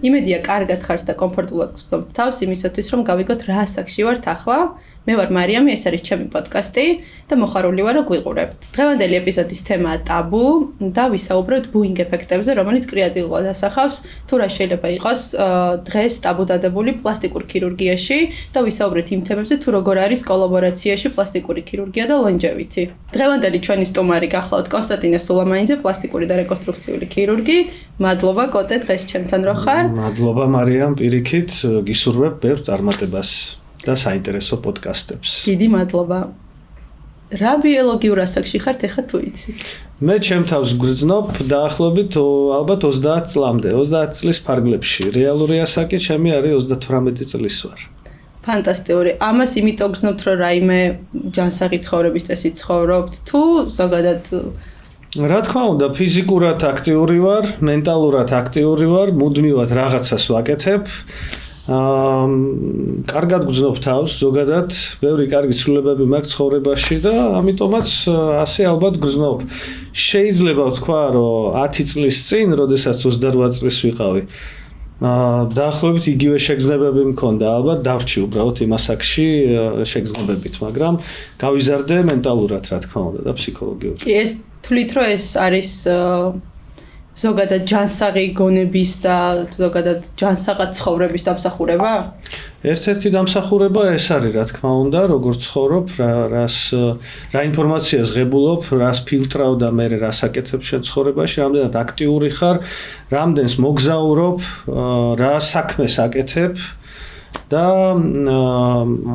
იმედია, კარგად ხართ და კომფორტულად გრძნობთ თავს იმისათვის, რომ გავიგოთ რა ასაკში ვართ ახლა. მე ვარ მარიამი, ეს არის ჩემი პოდკასტი და მოხარული ვარ, რომ გვიყურებ. დღევანდელი ეპიზოდის თემაა ტაბუ და ვისაუბრებთ ბუინგ ეფექტებზე, რომელიც კრეატიულად ასახავს თუ რა შეიძლება იყოს დღეს ტაბუდადებული პლასტიკურ ქირურგიაში და ვისაუბრეთ იმ თემებზე, თუ როგორ არის კოლაბორაციაში პლასტიკური ქირურგია და ლონჯევითი. დღევანდელი ჩვენი სტუმარი გახლავთ კონსტანტინე სულამანიძე, პლასტიკური და რეკონსტრუქციული ქირურგი. მადლობა კოტე დღეს ჩემთან რო ხარ. მადლობა მარიამ, პირიქით გისურვებ ბევრ წარმატებას. და საინტერესო პოდკასტებს. დიდი მადლობა. რა ბიოლოგიურ ასაკში ხართ ახლა თუ იცი? მე ჩემ თავს გრძნობ დაახლოებით ალბათ 30 წლამდე, 30 წლის ფარგლებში. რეალური ასაკი ჩემი არის 38 წლის ვარ. ფანტასტიკური. ამას იმიტომ გრძნობთ, რომ რაიმე ჯანსაღი ცხოვრების წესი ცხოვრობთ თუ ზოგადად რა თქმა უნდა, ფიზიკურად აქტიური ვარ, მენტალურად აქტიური ვარ, მუდმივად რაღაცას ვაკეთებ. კარგად გძნობ თავს, ზოგადად ბევრი კარგი ცვლილებები მაქვს ცხოვრებაში და ამიტომაც ასე ალბათ გძნობ. შეიძლება ვთქვა, რომ 10 წლის წინ, როდესაც 28 წლის ვიყავი, დაახლოებით იგივე შეგრძნებები მქონდა, ალბათ დავრჩი უბრალოდ იმ ასაკში შეგრძნებებით, მაგრამ გავიზარდე მენტალურად, რა თქმა უნდა, და ფსიქოლოგიურად. კი, ეს თვლით, რომ ეს არის ზოგადად ჯანსაღი გონების და ზოგადად ჯანსაღად ცხოვრების დამსახურება? ერთ-ერთი დამსახურება ეს არის, რა თქმა უნდა, როგორ ცხოვრობ, რა ინფორმაციას ღებულობ, რას ფილტრავ და მე რას აკეთებ შენ ცხოვრებაში, რამდენად აქტიური ხარ, რამდენს მოგზაურობ, რა საქმეს აკეთებ და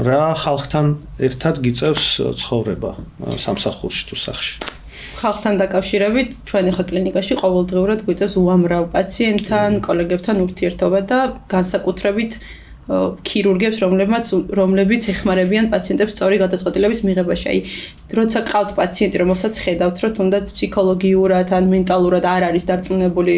რა ხალხთან ერთად გიწევს ცხოვრება სამსახურში თუ სახლში. ხალხთან დაკავშირებით, ჩვენ ახლა კლინიკაში ყოველდღიურად გვიწევს უამრავ პაციენტთან, კოლეგებთან ურთიერთობა და განსაკუთრებით ქირურგებს, რომლებიც ეხმარებიან პაციენტებს სწორი გადაწყვეტილების მიღებაში. აი, როცა ყავთ პაციენტი, რომელსაც ხედავთ, რომ თუნდაც ფსიქოლოგიურად ან მენტალურად არ არის დარწმუნებული,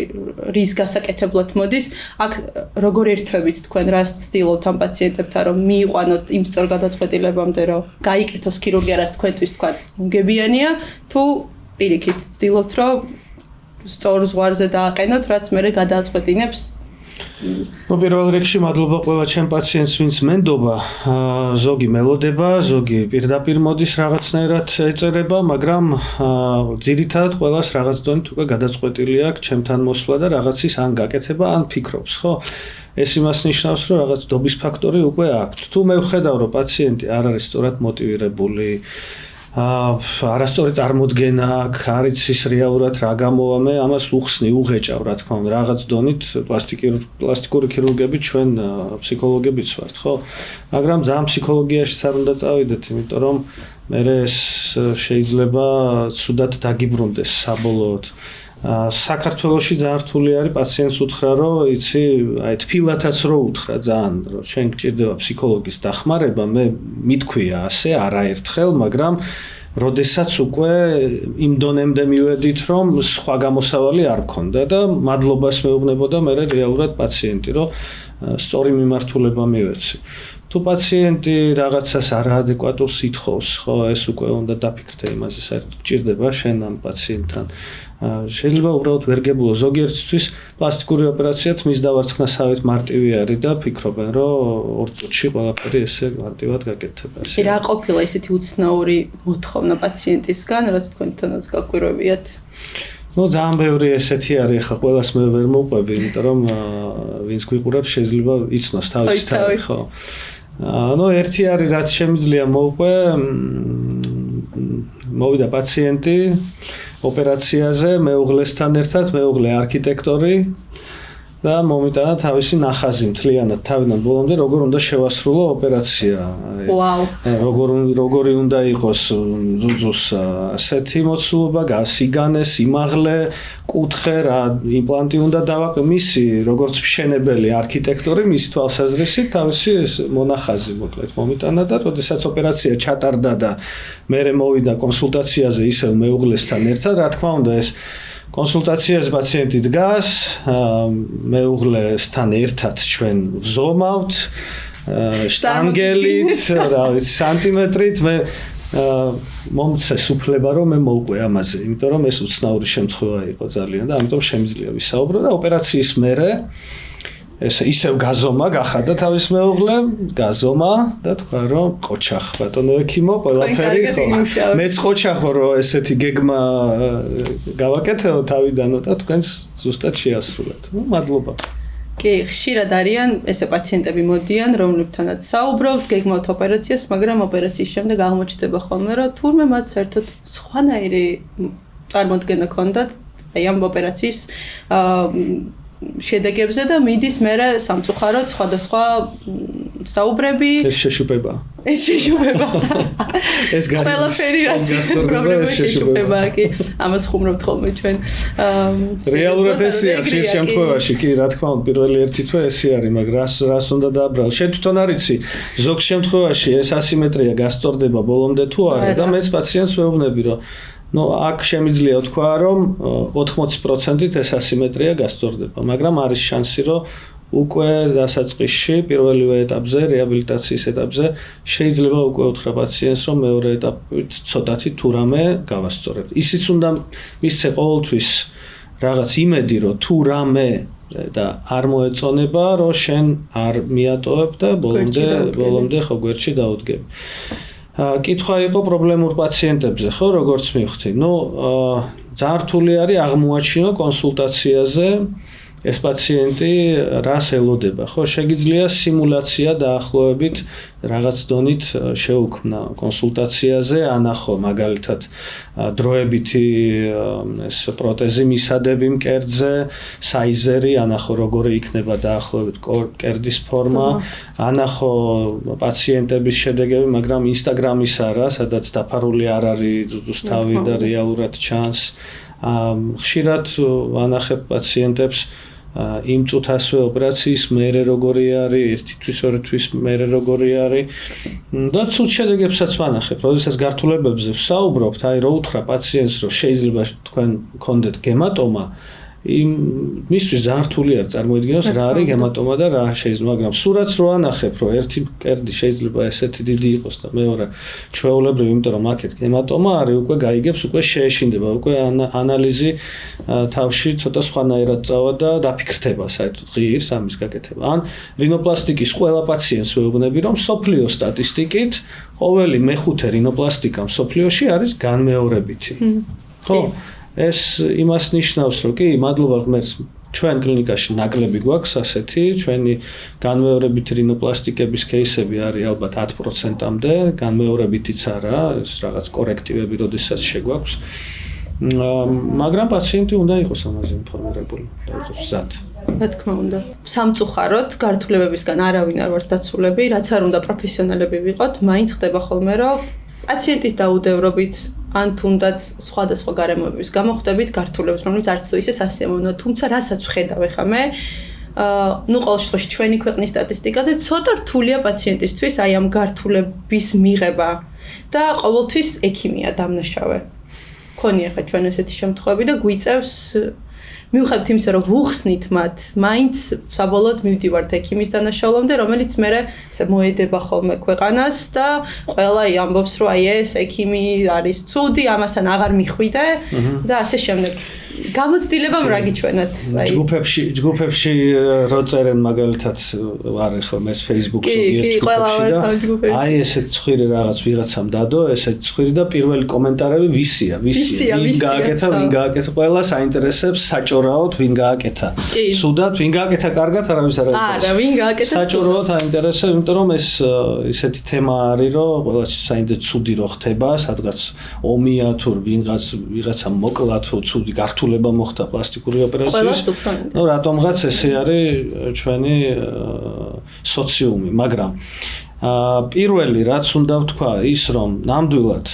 რის გასაკეთებლად მოდის, აქ როგორ ერთვებით თქვენ რას ცდილობთ ამ პაციენტებთან, რომ მიიყვანოთ იმ სწორ გადაწყვეტილებამდე, რომ გაიკეთოს ქირურგია, რაც თქვენთვის თქვათ, მოგებიანია, თუ პირიქით ცდილობთ, რომ სწორ ზღვარზე დააყენოთ, რაც მერე გადააწყვეტინებს. პირველ რიგში მადლობა ყველა ჩემ პაციენტს, ვინც მენდობა, ზოგი მელოდება, ზოგი პირდაპირ მოდის რაღაცნაირად ეწერება, მაგრამ ძირითადად ყველას რაღაც დონით უკვე გადაწყვეტილი აქვს ჩემთან მოსვლა და რაღაცის ან გაკეთება, ან ფიქრობს, ხო? ეს იმას ნიშნავს, რომ რაღაც დობის ფაქტორი უკვე აქვს. თუ მე ვხედავ, რომ პაციენტი არ არის სწორად მოტივირებული, არასწორი წარმოდგენა აქვს, არ იცის რეალურად რა გამოვა, მე ამას უხსნი, უღეჭავ, რა თქმა უნდა, რაღაც დონით პლასტიკური ქირურგები ჩვენ ფსიქოლოგებიც ვართ, ხო? მაგრამ ძალიან ფსიქოლოგიაში არ უნდა წავიდეთ, იმიტომ რომ მე ეს შეიძლება ცუდად დაგიბრუნდეს საბოლოოდ. საქართველოში ძალიან რთული არის პაციენტს უთხრა, რომ იცი, აი თბილათაც რო უთხრა ძალიან, რომ შენ გჭირდება ფსიქოლოგის დახმარება, მე მithქვია ასე არაერთხელ, მაგრამ როდესაც უკვე იმ დონემდე მივედით, რომ სხვა გამოსავალი არ მქონდა და მადლობას მეუბნებოდა მე რეალურად პაციენტი, რომ სწორი მიმართულება მივეცი. თუ პაციენტი რაღაცას არაადეკვატურს ითხოვს, ხო, ეს უკვე უნდა დაფიქრდე იმაზე, საერთოდ გჭირდება შენ ამ პაციენტთან. შეიძლება უბრალოდ ვერ გებულო ზოგიერთისთვის პლასტიკური ოპერაციაც მის დავარცხნასავით მარტივი არის და ფიქრობენ, რომ 2 წუთში ყველაფერი ესე მარტივად გაკეთდება. რა ყოფილა ისეთი უცნაური მოთხოვნა პაციენტისგან, რაც თქვენთანაც გაკვირვებიათ? ძალიან ბევრი ესეთი არის, ხა ყველას მე ვერ მოვყვები, იმიტომ რომ ვინც გვიყურებს შეიძლება იცნოს თავის თავი, ხო? ერთი არის, რაც შემიძლია მოვყვე, მოვიდა პაციენტი ოპერაციაზე, მეუღლესთან ერთად, მეუღლე არქიტექტორი და მომიტანა თავისი ნახაზი მთლიანად თავიდან ბოლომდე, როგორ უნდა შევასრულო ოპერაცია. ვაუ. როგორი უნდა იყოს ზუძუს ასეთი მოცულობა, სიგანე, სიმაღლე, კუთხე, რა იმპლანტი უნდა დავაყენო, მისი როგორც მშენებელი არქიტექტორი, მისი თვალსაზრისით თავისი მონახაზი მოკლედ მომიტანა და როდესაც ოპერაცია ჩატარდა და მე მოვიდა კონსულტაციაზე ისევ მეუღლესთან ერთად, რა თქმა უნდა ეს კონსულტაციაზე პაციენტი დგას, მეუღლესთან ერთად ჩვენ ვზომავთ, შტანგელით, რა ვიცი, სანტიმეტრით, მე მომცე სუფლება რომ მე მოვყვე ამაზე, იმიტომ რომ ეს უცნაური შემთხვევა იყო ძალიან და ამიტომ შემიძლია ვისაუბრო და ოპერაციის მერე ესე ისევ გაზომა გახადა თავის მეუღლე, გაზომა და თქვა რომ ყოჩახ ბატონო ექიმო ყველაფერი ხო. მეც ყოჩახო რომ ესეთი გეგმა გავაკეთეო თავიდანო და თქვენს ზუსტად შეასრულეთ. ნუ მადლობა. კი, ხშირად არიან ესე პაციენტები მოდიან, რომლებთანაც საუბრობთ, გეგმავთ ოპერაციას, მაგრამ ოპერაციის შემდეგ აღმოჩნდება ხოლმე, რომ თურმე მათ საერთოდ სხვანაირი წარმოდგენა ჰქონდათ აი ამ ოპერაციის შედეგებზე და მიდის მერე სამწუხაროდ სხვადასხვა საუბრები. ეს შეშუპება. ეს ყველაფერი რაც პრობლემა შეშუპება, კი, ამას ხუმრობთ ხოლმე ჩვენ. რეალურად ესეა ხშირ შემთხვევაში, კი, რა თქმა უნდა, პირველი ერთი თვე ესე არის, მაგრამ რას უნდა დააბრალო. შენ თვითონ არიცი, ზოგ შემთხვევაში ეს ასიმეტრია გასწორდება ბოლომდე თუ არა და მეც პაციენტს ვეუბნები, რომ ნუ აქ შემიძლია თქვა, რომ 80%-ით ეს ასიმეტრია გასწორდება, მაგრამ არის შანსი, რომ უკვე დასაწყისში, პირველივე ეტაპზე, რეაბილიტაციის ეტაპზე შეიძლება უკვე უთხრა პაციენტს, რომ მეორე ეტაპით ცოტათი თუ რამე გავასწორებთ. ისიც უნდა მისცე ყოველთვის რაღაც იმედი, რომ თუ რამე და არ მოეწონება, რომ შენ არ მიატოვებ და ბოლომდე ხო გვერდში დაუდგები. კითხვა იყო პრობლემურ პაციენტებზე, ხო, როგორც მივხვდი. ნუ ძალიან რთული არის აღმოაჩინო კონსულტაციაზე ეს პაციენტი რას ელოდება, ხო? შეგიძლია სიმულაცია დაახლოებით რაღაც დონით შეუქმნა კონსულტაციაზე, ანახო მაგალითად დროებითი ეს პროტეზი მისადები მკერდზე, საიზერი, ანახო როგორი იქნება დაახლოებით მკერდის ფორმა, ანახო პაციენტების შედეგები, მაგრამ Instagram-ის არა, სადაც დაფარული არ არის ზუსტავი და რეალურად ჩანს. ხშირად ანახებ პაციენტებს იმ წუთასვე ოპერაციის მერე როგორი არის, ერთი თვის, ორი თვის მერე როგორი არის და ცუდ შედეგებსაც ვანახებ. როდესაც გართულებებზე ვსაუბრობთ, აი რო უთხრა პაციენტს, რომ შეიძლება თქვენ გქონდეთ გემატომა, მისთვის ძალიან რთული არის წარმოედგინოს რა არის გემატომა და რა შეიძლება, მაგრამ სურათს რო ანახებ, რომ ერთი მკერდი შეიძლება ესეთი დიდი იყოს და მეორე ჩვეულებრივი, იმიტომ რომ აქეთ გემატომა არის, უკვე გაიგებს, უკვე შეეშინდება, უკვე ანალიზი თავში ცოტა სხვანაირად წავა და დაფიქრდება საერთოდ ღირს ამის გაკეთება. ან რინოპლასტიკის ყველა პაციენტს ვეუბნები, რომ მსოფლიო სტატისტიკით ყოველი მეხუთე რინოპლასტიკა მსოფლიოში არის განმეორებითი. ხო? ეს იმას ნიშნავს, რომ კი, მადლობა ღმერთს, ჩვენ კლინიკაში ნაკლები გვაქვს ასეთი, ჩვენი განმეორებითი რინოპლასტიკების кейსები არის ალბათ 10%-მდე, განმეორებითიც არა, ეს რაღაც კორექტივები როდესაც შეგვაქვს. მაგრამ პაციენტი უნდა იყოს ამაზე ინფორმირებული, და იყოს მზად. რა თქმა უნდა. სამწუხაროდ გართულებებისგან არავინ არ ვართ დაცულები, რაც არ უნდა პროფესიონალები ვიყოთ, მაინც ხდება ხოლმე, რომ პაციენტის დაუდევრობით ან თუნდაც სხვადასხვა გარემოების გამო ხვდებით გართულებს, რომლებიც არც თუ ისე სასიამოვნოა, თუმცა რასაც ვხედავ ეხლა მე, ნუ ყოველ შემთხვევაში ჩვენი ქვეყნის სტატისტიკაზე ცოტა რთულია პაციენტისთვის აი ამ გართულების მიღება და ყოველთვის ექიმია დამნაშავე. ქონია ხა ჩვენ ესეთი შემთხვევები და გვიწევს მივხვდით იმისა, რომ ვუხსნით მათ, მაინც საბოლოოდ მივდივართ ექიმის დანაშაულამდე, რომელიც მერე ესე მოედება ხოლმე ქვეყანას და ყველა ამბობს, რომ აი ეს ექიმი არის ცუდი, ამასთან აღარ მიხვიდე და ასე შემდეგ. გამოცდილებამ რა გიჩვენათ? ჯგუფებში რო წერენ მაგალითად არ ხო მე Facebook-ში ჯგუფებში და აი ესეთ ცხვირი რაღაც ვიღაცამ დადო, ესეთ ცხვირი და პირველი კომენტარები ვინ გააკეთა, ყველა საინტერესებს საჭორაოდ ვინ გააკეთა. სუდად ვინ გააკეთა კარგად, არავის არ არის. არა, ვინ გააკეთა საჭორაოდ აინტერესებს, იმიტომ რომ ეს ესეთი თემა არის, რომ ყველა საინტერესო ცუდი რო ხდება, სადღაც ომია თუ ვიღაცა მოკლა თუ ცუდი გართულება მოხდა პლასტიკური ოპერაციის. ნუ რატომღაც ესე არის ჩვენი სოციუმი, მაგრამ პირველი რაც უნდა ვთქვა ის რომ ნამდვილად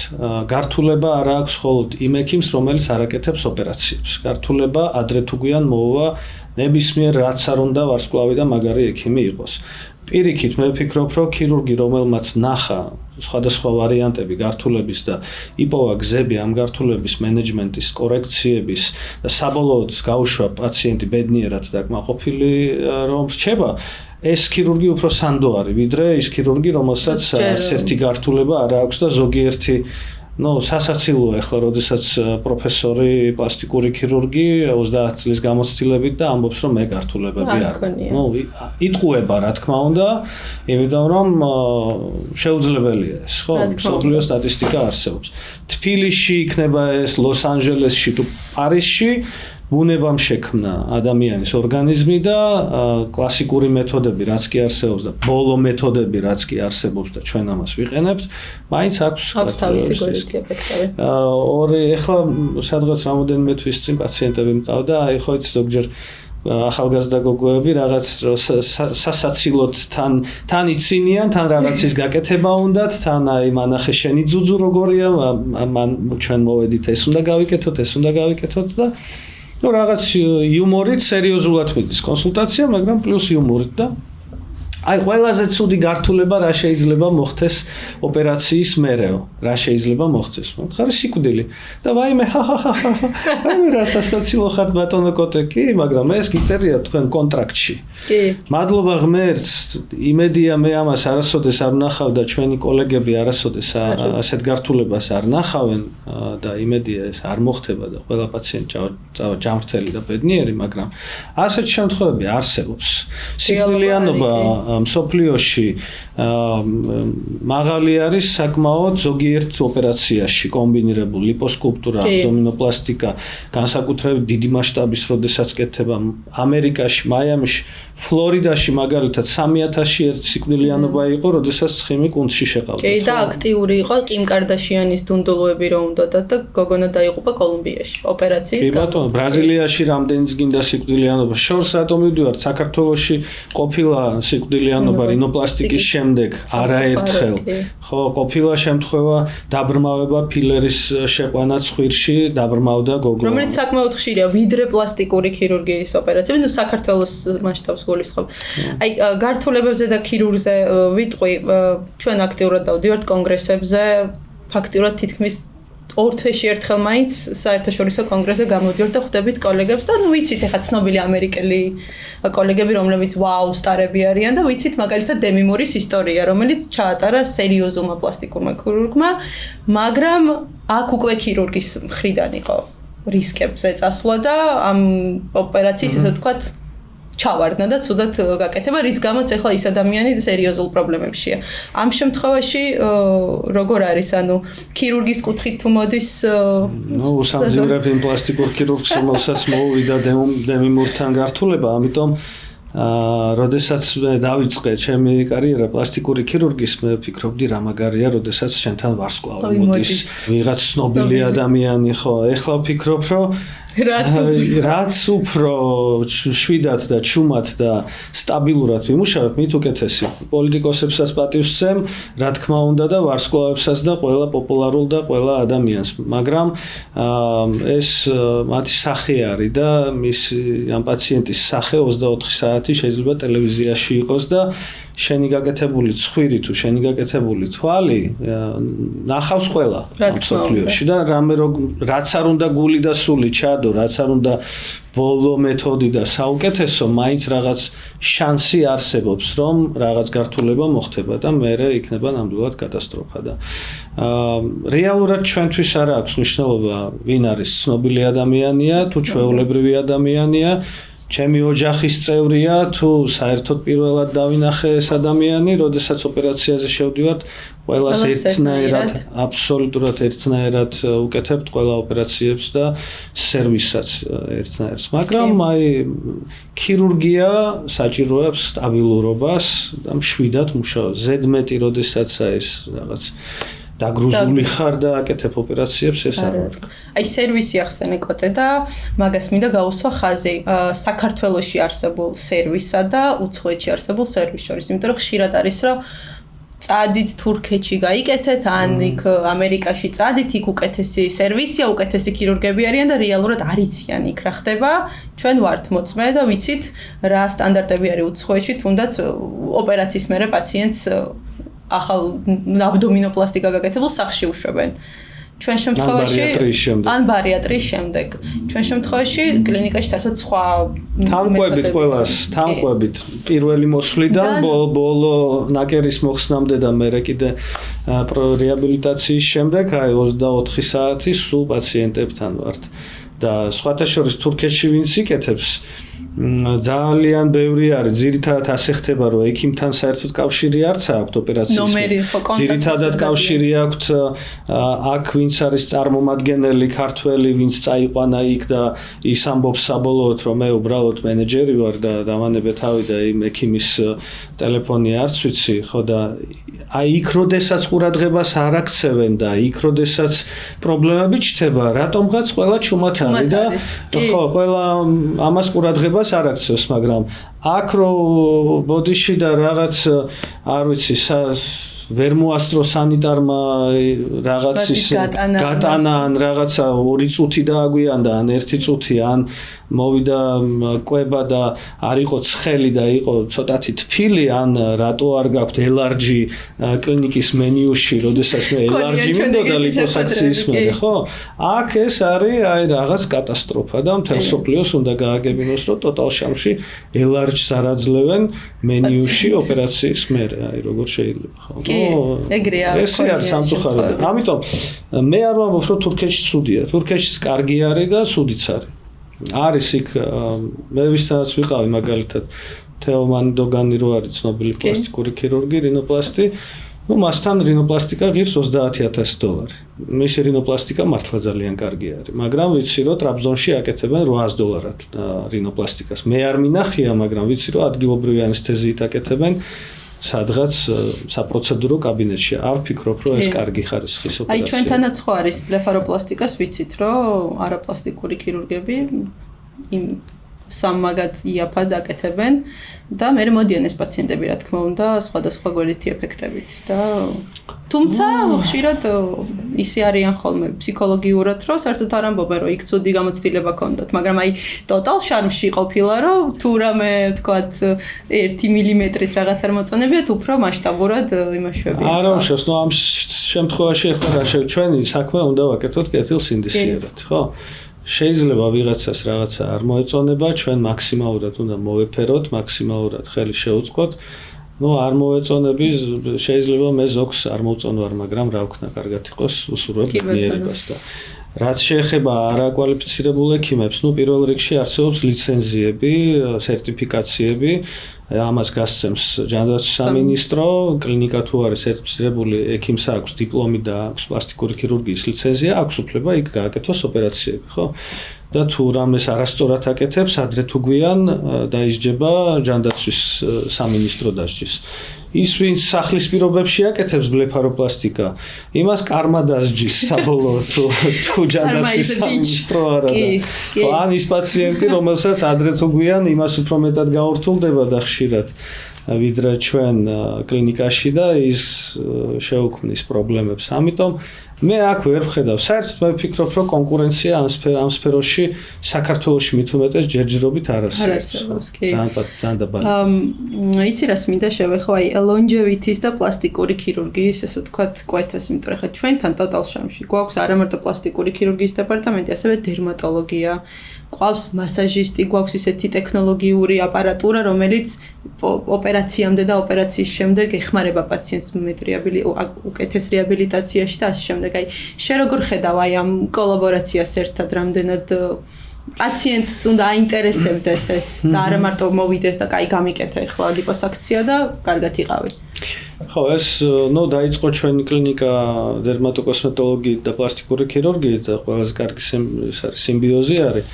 გართულება არ აქვს მხოლოდ იმ ექიმს რომელიც არაკეთებს ოპერაციებს. გართულება ადრე თუ გვიან მოვა ნებისმიერ რაც არ უნდა ვარსკვლავი და მაგარი ექიმი იყოს. პირიქით მე ვფიქრობ რომ ქირურგი რომელმაც ნახა სხვადასხვა ვარიანტები გართულების და იპოვა გზები ამ გართულების მენეჯმენტის, კორექციების და საბოლოოდ გაუშვა პაციენტი ბედნიერად დაკმაყოფილი რომ რჩება, ეს ქირურგი უფრო სანდო არის, ვიდრე ის ქირურგი, რომელსაც არც ერთი გართულება არ აქვს და ზოგიერთი სასაცილოა ახლა, როდესაც პროფესორი პლასტიკური ქირურგი 30 წლის გამოცდილებით და ამბობს, რომ მე გართულებები არ. იტყუება, რა თქმა უნდა, იმიტომ რომ შეუძლებელია ეს, ხო? მსოფლიო სტატისტიკა არსებობს. თბილისში იქნება ეს, ლოს-ანჯელესში თუ პარიზში ბუნებამ შექმნა ადამიანის ორგანიზმი და კლასიკური მეთოდები, რაც კი არსებობს და ბოლო მეთოდები, რაც კი არსებობს და ჩვენ ამას ვიყენებთ, მაინც აქვს თავისი გოლიკი ეფექტები. ორი ახლა სადღაც რამოდენიმე თვის წინ პაციენტები მყავდა, აი ხო იცი ზოგჯერ ახალგაზრდა გოგოები რაღაც სასაცილოდ თან იცინიან, თან რაღაცის გაკეთება უნდათ, თან აი მანახე შენი ძუძუ როგორია, მან ჩვენ მოვედით ეს უნდა გავიკეთოთ და რაღაც იუმორით სერიოზულად მიდის კონსულტაცია, მაგრამ პლუს იუმორით და აი ყველაზე ცუდი გართულება რა შეიძლება მოხდეს ოპერაციის მერეო, რა შეიძლება მოხდეს. მოხარ სიკვდილი და ვაიმე ვაიმე რა სასაცილო ხარ ბატონო კოტეკი, მაგრამ ეს გიწერია თქვენ კონტრაქტში. კი. მადლობა ღმერთს, იმედია მე ამას არასოდეს არ ნახავ და ჩვენი კოლეგები არასოდეს ასეთ გართულებას არ ნახავენ და იმედია ეს არ მოხდება და ყველა პაციენტი წავა ჯანმრთელი და ბედნიერი, მაგრამ ასეთ შემთხვევები არსებობს. სიკვდილიანობა მსოფლიოში მაღალი არის საკმაოდ ზოგიერთ ოპერაციაში კომბინირებული ლიპოსკულპტურა, აბდომინოპლასტიკა, განსაკუთრებით დიდი მასშტაბის, როდესაც კეთდება ამერიკაში, მაიამიში, ფლორიდაში მაგალითად 3000-ში ერთ სიკვდილიანობა იყო, როდესაც ცხიმი კუნთში შეყავდა. კი და აქტიური იყო კიმ კარდაშიანის დუნდულოები რომ უნდათ და გოგონა დაიღუპა კოლუმბიაში ოპერაციის გამო. კი ბატონო, ბრაზილიაში რამდენიც გინდა სიკვდილიანობა, შორს რატომ მივდივართ, საქართველოში ყოფილა სიკვდილიანობა რინოპლასტიკის შემდეგ არაერთხელ. ხო, ყოფილა შემთხვევა დაბრმავება ფილერის შეყვანა ცხვირში, დაბრმავდა გოგონა. რომელიც საკმაოდ ხშირია ვიდრე პლასტიკური ქირურგიის ოპერაციები, ნუ საქართველოს მასშტაბს გულისხმობ. აი, გართულებებზე და ქირურგზე ვიტყვი, ჩვენ აქტიურად დავდივართ კონგრესებზე, ფაქტიურად თითქმის 2 თვეში ერთხელ მაინც საერთაშორისო კონგრესზე გამოდივართ და ხვდებით კოლეგებს და ნუ ვიცით ახლა ცნობილი ამერიკელი კოლეგები, რომლებიც ვაუ სტარები არიან და ვიცით მაგალითად დემი მურის ისტორია, რომელიც ჩაატარა სერიოზულმა პლასტიკურმა ქირურგმა, მაგრამ აქ უკვე ქირურგის მხრიდან იყო რისკებზე წასვლა და ამ ოპერაციის ესე ვთქვათ ჩავარდნა და ცუდად გაკეთება, რის გამოც ახლა ის ადამიანი სერიოზულ პრობლემებშია. ამ შემთხვევაში როგორ არის, ანუ ქირურგის კუთხით თუ მოდის უსამძიმრებ იმ პლასტიკურ ქირურგს, რომელსაც მოუვიდა დემი მურთან გართულება, ამიტომ როდესაც მე დავიწყე ჩემი კარიერა პლასტიკური ქირურგის, მე ვფიქრობდი რა მაგარია, როდესაც შენთან ვარსკვლავი მოდის, ვიღაც ცნობილი ადამიანი, ხო, ეხლა ვფიქრობ, რომ რაც უფრო შვიდად და ჩუმად და სტაბილურად ვიმუშავებ, მით უკეთესი. პოლიტიკოსებსაც პატივს ვცემ, რა თქმა უნდა და ვარსკვლავებსაც და ყველა პოპულარულ და ყველა ადამიანს. მაგრამ ეს მათი სახე არის და ამ პაციენტის სახე 24 საათი შეიძლება ტელევიზიაში იყოს და შენი გაკეთებული ცხვირი თუ შენი გაკეთებული თვალი ნახავს ყველა მსოფლიოში და რაც არ უნდა გული და სული ჩადო, რაც არ უნდა ბოლო მეთოდი და საუკეთესო, მაინც რაღაც შანსი არსებობს, რომ რაღაც გართულება მოხდება და მერე იქნება ნამდვილად კატასტროფა და რეალურად ჩვენთვის არ აქვს მნიშვნელობა, ვინ არის ცნობილი ადამიანია თუ ჩვეულებრივი ადამიანია. ჩემი ოჯახის წევრია თუ საერთოდ პირველად დავინახე ეს ადამიანი, როდესაც ოპერაციაზე შევდივართ, ყველას ერთნაირად, აბსოლუტურად ერთნაირად უკეთებთ ყველა ოპერაციებს და სერვისაც ერთნაირად. მაგრამ აი ქირურგია საჭიროებს სტაბილურობას და მშვიდად მუშაობას. ზედმეტი როდესაც ეს რაღაც დაგრუზული ხარ და აკეთებ ოპერაციებს, ეს არ ვარ. აი სერვისი ახსენე კოტე და მაგას მინდა გავუსვა ხაზი. საქართველოში არსებულ სერვისსა და უცხოეთში არსებულ სერვის შორის, იმიტომ რომ ხშირად არის რომ წადით თურქეთში გაიკეთეთ, ან იქ ამერიკაში წადით, იქ უკეთესი სერვისია, უკეთესი ქირურგები არიან და რეალურად არ იციან იქ რა ხდება. ჩვენ ვართ მოწმე და ვიცით რა სტანდარტები არის უცხოეთში, თუნდაც ოპერაციის მერე პაციენტს ახალ აბდომინოპლასტიკა გაკეთებულ სახლში უშვებენ. ჩვენ შემთხვევაში ან ბარიატრიის შემდეგ ჩვენ შემთხვევაში კლინიკაში საერთოდ სხვა თანყვებით პირველი მოსვლიდან ბოლო ნაკერის მოხსნამდე და მერე კიდე რეაბილიტაციის შემდეგ აი 24 საათი სულ პაციენტებთან ვართ და სხვათა შორის თურქეთში ვინც იკეთებს ძალიან ბევრი არის ძირითადად ასე ხდება რომ ექიმთან საერთოდ კავშირი არც აქვს ოპერაციის ძირითადად კავშირი აქვს აქ ვინც არის წარმომადგენელი ქართველი ვინც წაიყვანა იქ და ის ამბობს საბოლოოდ რომ მე უბრალოდ მენეჯერი ვარ და დავანებე თავი და იმ ექიმის ტელეფონი არც ვიცი ხო და აი იქ როდესაც ყურადღებას არ აქცევენ და იქ როდესაც პრობლემები ჩნდება რატომღაც ყველა ჩუმად არის და ხო ყველა ამას ყურადღებას არ აქცევს მაგრამ აქ რო ბოდიში და რაღაც არ ვიცი ვერ მოასწრო სანიტარმა რაღაც ის გატანა ან რაღაცა 2 წუთი დააგვიანდა ან 1 წუთი ან მოვიდა კვება და არ იყო ცხელი და იყო ცოტათი თბილი ან რატო არ გაქვთ ელარჯი კლინიკის მენიუში როდესაც მე ელარჯი მინდოდა ლიპოსაქციის მერე ხო აქ ეს არის აი რაღაც კატასტროფა და მთელ სოფლიოს უნდა გააგებინოს რომ ტოტალ შამში ელარჯს არ აძლევენ მენიუში ოპერაციის მერე აი როგორ შეიძლება ხო ეგრეა ეს არის სამწუხაროდ ამიტომ მე არ ვამბობ რომ თურქეთში ცუდია თურქეთში კარგი არის და ცუდიც არის იქ მე ვისაც ვიყავი მაგალითად თეომანი დოგანი რო არის ცნობილი პლასტიკური ქირურგი რინოპლასტი ну მასთან რინოპლასტიკა ღირს $30,000 მისი რინოპლასტიკა მართლა ძალიან კარგი არის მაგრამ ვიცი რომ ტრაბზონში აკეთებენ $800 რინოპლასტიკას მე არ მინახია მაგრამ ვიცი რომ ადგილობრივი ანესთეზიით აკეთებენ სადღაც საპროცედურო კაბინეტში არ ვფიქრობ რომ ეს კარგი ხარისხის ოპერაცია აი ჩვენთანაც ხო არის ბლეფაროპლასტიკას ვიცით რომ არაპლასტიკური ქირურგები იმ სამმაგად იაფად აკეთებენ და მე მოდიან ეს პაციენტები რა თქმა უნდა სხვადასხვა გვერდითი ეფექტებით და თუმცა ხშირად ისე არიან ხოლმე ფსიქოლოგიურად რომ საერთოდ არ ამბობენ რომ იქ ცუდი გამოცდილება ქონდათ მაგრამ აი ტოტალ შარმში ყოფილა რომ თუ რამე ვთქვათ 1 მილიმეტრით რაღაც არ მოწონებიათ უფრო მასშტაბურად იმაშვებიან არა უშავს ნუ ამ შემთხვევაში ახლა რა ჩვენი საქმე უნდა ვაკეთოთ კეთილსინდისიერად ხო შეიძლება ვიღაცას რაღაცა არ მოეწონება ჩვენ მაქსიმალურად უნდა მოვეფეროთ მაქსიმალურად ხელი შევუწყოთ ну არ მოეწონების შეიძლება მე ზოგს არ მოწონვარ მაგრამ რა ვქნა კარგად იყოს უსურვებ მიერებას და რაც შეეხება არაკვალიფიცირებულ ექიმებს ну პირველ რიგში არსებობს ლიცენზიები სერტიფიკაციები ამას გასცემს ჯანდაცვის სამინისტრო კლინიკა თუ არის სერტიფიცირებული ექიმს აქვს დიპლომი და აქვს პლასტიკური ქირურგიის ლიცენზია აქვს უფლება იქ გააკეთოს ოპერაციები ხო და თუ რამეს არასწორად აკეთებს ადრე თუ გვიან დაისჯება ჯანდაცვის სამინისტრო დასჯის ის ვინც სახლის პირობებში აკეთებს ბლეფაროპლასტიკა იმას კარმა დასჯის საბოლოოდ თუ ჯანდაცვის სამინისტრო არა და ან ის პაციენტი რომელსაც ადრე თუ გვიან იმას უფრო მეტად გაორთულდება და ხშირად ვიდრე ჩვენ კლინიკაში და ის შეუქმნის პრობლემებს ამიტომ მე აქ ვერ ვხედავ საერთოდ მე ვფიქრობ რომ კონკურენცია ამ სფეროში საქართველოში მით უმეტეს ჯერჯერობით არ არსებობს კი ძალიან დაბალი იცი რას მინდა შევეხო აი ლონჯევითის და პლასტიკური ქირურგიის ესე ვთქვათ კვეთას იმიტომ რომ ხა ჩვენთან ტოტალ შამში გვაქვს არა მარტო პლასტიკური ქირურგიის დეპარტამენტი ასევე დერმატოლოგია ყავს მასაჟისტი გვაქვს ისეთი ტექნოლოგიური აპარატურა რომელიც ოპერაციამდე და ოპერაციის შემდეგ ეხმარება პაციენტს უკეთეს რეაბილიტაციაში და ასე შემდეგ აი შე როგორ ხედავ აი ამ კოლაბორაციას ერთად რამდენად პაციენტს უნდა აინტერესებდეს ეს და არა მარტო მოვიდეს და კაი გამიკეთე ახლა ლიპოსაქცია და კარგად იყავი ხო ეს ნუ დაიწყო ჩვენი კლინიკა დერმატოკოსმეტოლოგიით და პლასტიკური ქირურგიით და ყველაზე კარგი სიმბიოზი არის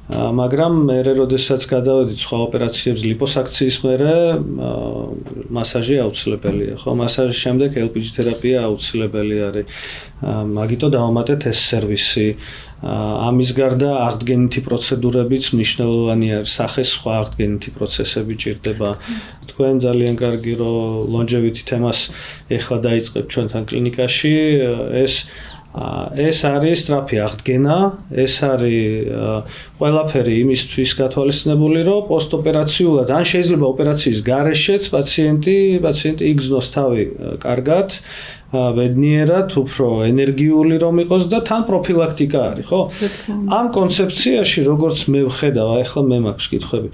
მაგრამ მე როდესაც გადავედით სხვა ოპერაციებს ლიპოსაქციის მერე მასაჟი აუცილებელია ხო მასაჟის შემდეგ LPG თერაპია აუცილებელი არის მაგიტო დავამატეთ ეს სერვისი ამის გარდა აღდგენითი პროცედურებიც მნიშვნელოვანი არის სახეს სხვა აღდგენითი პროცესები ჭირდება თქვენ ძალიან კარგი რომ ლონჯევითი თემას ეხლა დაიწყებთ ჩვენთან კლინიკაში ეს ეს არის სწრაფი აღდგენა, ეს არის ყველაფერი იმისთვის გათვალისწინებული, რომ პოსტოპერაციულად ან შეიძლება ოპერაციის გარეშეც პაციენტი იგრძნოს თავი კარგად, ბედნიერად, უფრო ენერგიული რომ იყოს და თან პროფილაქტიკა არის, ხო? ამ კონცეფციაში როგორც მე ვხედავ, ახლა მე მაქვს კითხვები.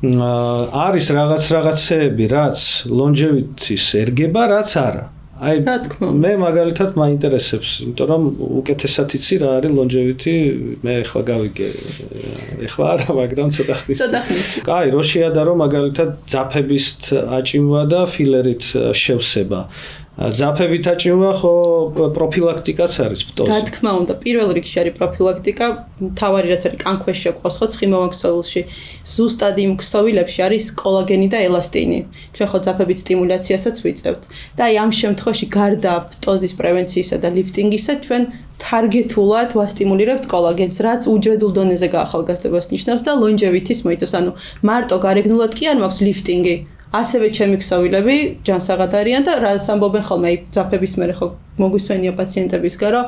არის რაღაცეები, რაც longevity-ს ერგება, რაც არა. აი მე მაგალითად მაინტერესებს, იმიტომ რომ უკეთესად იცი რა არის longevity, მე ახლა გავიგე. ახლა არა, მაგრამ ცოტა ხნის. კაი, რო შეადარო მაგალითად ძაფების აჭიმვა და ფილერით შევსება. ძაფებით აჭიმვა ხო პროფილაქტიკაც არის ფტოზე. რა თქმა უნდა, პირველ რიგში არის პროფილაქტიკა, თავარი რაც არის კანქვეშ შეყავს ხო ცხიმოვან ქსოვილში. ზუსტად იმ ქსოვილებში არის კოლაგენი და ელასტინი. ჩვენ ხო ძაფებით სტიმულაციასაც ვიწევთ. და აი ამ შემთხვევაში გარდა ფტოზის პრევენციისა და ლიფტინგისა, ჩვენ თარგეთულად ვასტიმულირებთ კოლაგენს, რაც უჯრედულ დონეზე გაახალგაზრდებას ნიშნავს და longevity-ს მოიცავს. ანუ მარტო გარეგნულად კი არ მაქვს ლიფტინგი. ასევე ჩემი ქსოვილები ჯანსაღად არიან და რას ამბობენ ხოლმე აი ძაფების მერე ხო მოგვისმენია პაციენტებისგან რომ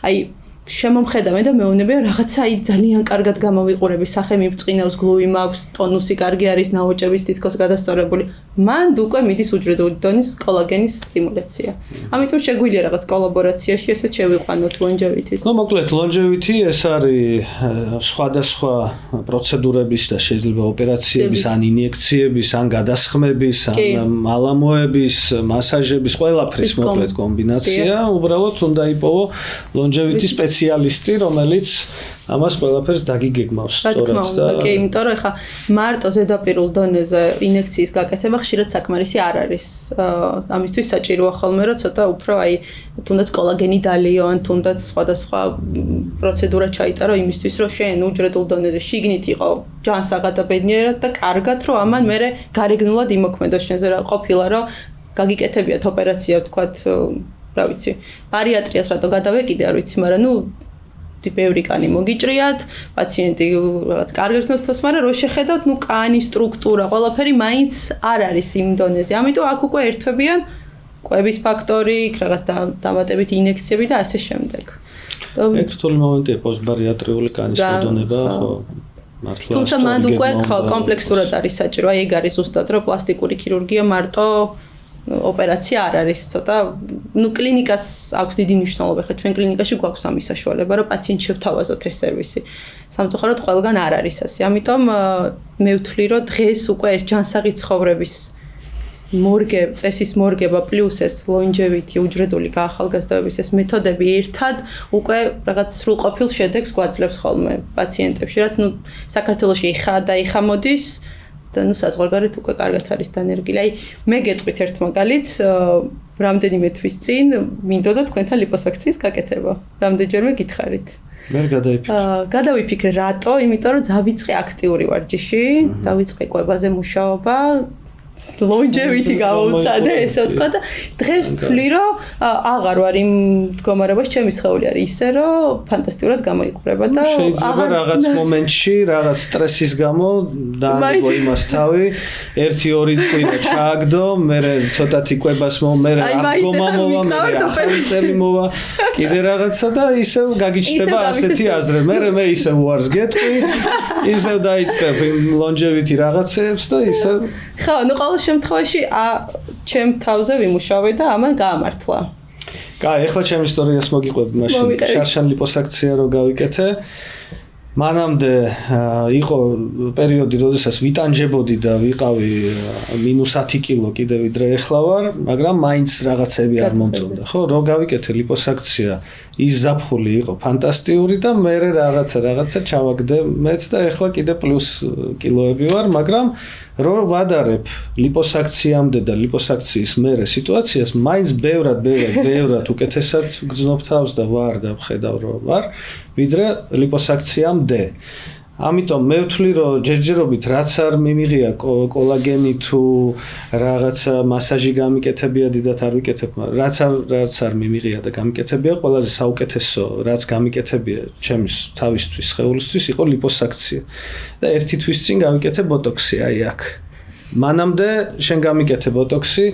აი შემომხედავენ და მეუბნებიან რაღაცა აი ძალიან კარგად გამოვიყურები სახე მიბწყინავს გლუვი მაქვს ტონუსი კარგი არის ნაოჭების თითქოს გადასწორებული მანდ უკვე მიდის უჯრედული დონის კოლაგენის სტიმულაცია ამიტომ შეგვიძლია რაღაც კოლაბორაციაში ესე შევიყვანოთ longevity-ს ნუ მოკლედ longevity ეს არის სხვადასხვა პროცედურების და შეიძლება ოპერაციების ან ინიექციების ან გადასხმების ან მალამოების მასაჟების ყველაფრის მოკლედ კომბინაცია უბრალოდ უნდა იპოვო longevity სპეციალისტი რომელიც ამას ყველაფერს დაგიგეგმავს სწორად და კი იმიტომ რომ ეხა მარტო ზედაპირულ დონეზე ინიექციის გაკეთება ხშირად საკმარისი არ არის ამისთვის საჭიროა ხოლმე რომ ცოტა უფრო აი თუნდაც კოლაგენი დალიო ან თუნდაც სხვადასხვა პროცედურა ჩაიტარო იმისთვის რომ შენ უჯრედულ დონეზე შიგნით იყო ჯანსაღად და ბედნიერად და კარგად რომ ამან მერე გარეგნულად იმოქმედოს შენზე რა ყოფილა რომ გაგიკეთებიათ ოპერაცია ვთქვათ რა ვიცი ბარიატრიას რატო გადავეკიდე არ ვიცი მაგრამ ნუ ბევრი კანი მოგიჭრიათ პაციენტი რაღაც კარგად ხსნობს მაგრამ რო შეხედავთ ნუ კანის სტრუქტურა ყველაფერი მაინც არ არის იმ დონეზე ამიტომ აქ უკვე ერთვებიან კვების ფაქტორი რაღაც დამატებით ინიექციები და ასე შემდეგ ეგ რთული მომენტია პოსტბარიატრიული კანის მოდონება ხო მართლა თუმცა მანდ უკვე კომპლექსურად არის საჭირო აი ეგ არის ზუსტად რომ პლასტიკური ქირურგია მარტო ოპერაცია არ არის ცოტა ნუ კლინიკას აქვს დიდი მნიშვნელობა ხა ჩვენ კლინიკაში გვაქვს ამის საშუალება რომ პაციენტს შევთავაზოთ ეს სერვისი სამწუხაროდ ყველგან არ არის ასე ამიტომ მე ვთვლი რომ დღეს უკვე ეს ჯანსაღი ცხოვრების წესის მორგება პლუს ეს longevity უჯრედული გაახალგაზრდების ეს მეთოდები ერთად უკვე რაღაც სრულყოფილ შედეგს გვაძლევს ხოლმე პაციენტებში რაც ნუ საქართველოში იხა მოდის და ნუ საზღვარგარეთ უკვე კარგად არის დანერგილი. აი მე გეტყვით ერთ მაგალითს, რამდენიმე თვის წინ მინდოდა თქვენთან ლიპოსაქციის გაკეთება. რამდენჯერმე გითხარით. მე გადავიფიქრე რატო? იმიტომ რომ დავიწყე აქტიური ვარჯიში, დავიწყე კვებაზე მუშაობა. longevity გავუცადე ესე ვთქვა და დღეს ვთვლი რომ აღარ ვარ იმ მდგომარეობაში ჩემი სხეული არის ისე რომ ფანტასტიკურად გამოიყურება და შეიძლება რაღაც მომენტში რაღაც სტრესის გამო დაანებო იმას თავი 1-2 კვირა ჩააგდო მე ცოტათი კვებას მე აღგომა მოვა მე ახალი წელი მოვა კიდე რაღაცა და ისევ გაგიჩნდება ასეთი აზრი მე ისევ უარს გეტყვი ისევ დაიწყებ longevity რაღაცებს და ისევ ხო ნუ ყოველ შემთხვევაში ჩემ თავზე ვიმუშავე და ამან გაამართლა. კაი, ახლა ჩემ ისტორიას მოგიყვები მაშინ შარშან ლიპოსაქცია რო გავიკეთე. მანამდე იყო პერიოდი, როდესაც ვიტანჯებოდი და ვიყავი -10 კილო კიდე ვიდრე ახლა ვარ, მაგრამ მაინც რაღაცები არ მომწონდა, ხო? რო გავიკეთე ლიპოსაქცია, ის ზაფხული იყო ფანტასტიკური და მე რაღაცა ჩავაგდე მეც და ახლა კიდე პლუს კილოები ვარ, მაგრამ რო ვადარებ ლიპოსაქციამდე და ლიპოსაქციის მერე სიტუაციას, მაინც ბევრად უკეთესად გრძნობ თავს და ვარ და ვხედავ რომ ვარ, ვიდრე ლიპოსაქციამდე. ამიტომ მე ვთვლი რომ ჯერჯერობით რაც არ მიმიღია კოლაგენი თუ რაღაცა მასაჟი გამიკეთებია დიდათ არ ვიკეთებ, რაც არ მიმიღია და გამიკეთებია, ყველაზე საუკეთესო რაც გამიკეთებია ჩემს თავისთვის, სხეულისთვის იყო ლიპოსაქცია. და ერთი თვის წინ გავიკეთე ბოტოქსი აი აქ. მანამდე შენ გამიკეთე ბოტოქსი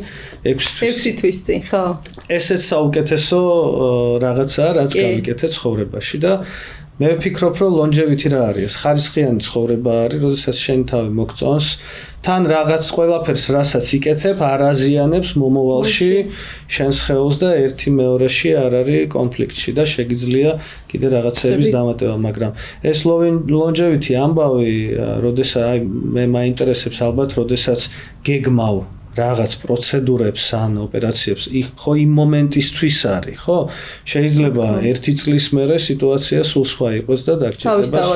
6 თვის წინ, ხო? ესეც საუკეთესო რაღაცაა, რაც გამიკეთე ცხოვრებაში და მე ვფიქრობ, რომ longevity რა არის? ხარისხიანი ცხოვრება არის, როდესაც შენ თავი მოგწონს, თან რაღაც ყველაფერს, რასაც იკეთებ, არ აზიანებს მომავალში შენს ხელს და ერთი მეორეში არ არის კონფლიქტში და შეგიძლია კიდე რაღაცების დამატება, მაგრამ ეს longevity ამბავი, როდესაც აი მე მაინტერესებს ალბათ, როდესაც გეგმავ რაღაც პროცედურებს ან ოპერაციებს ხო იმ მომენტისთვის არის, ხო? შეიძლება 1 წლის მერე სიტუაცია სულ სხვა იყოს და დაგჭირდება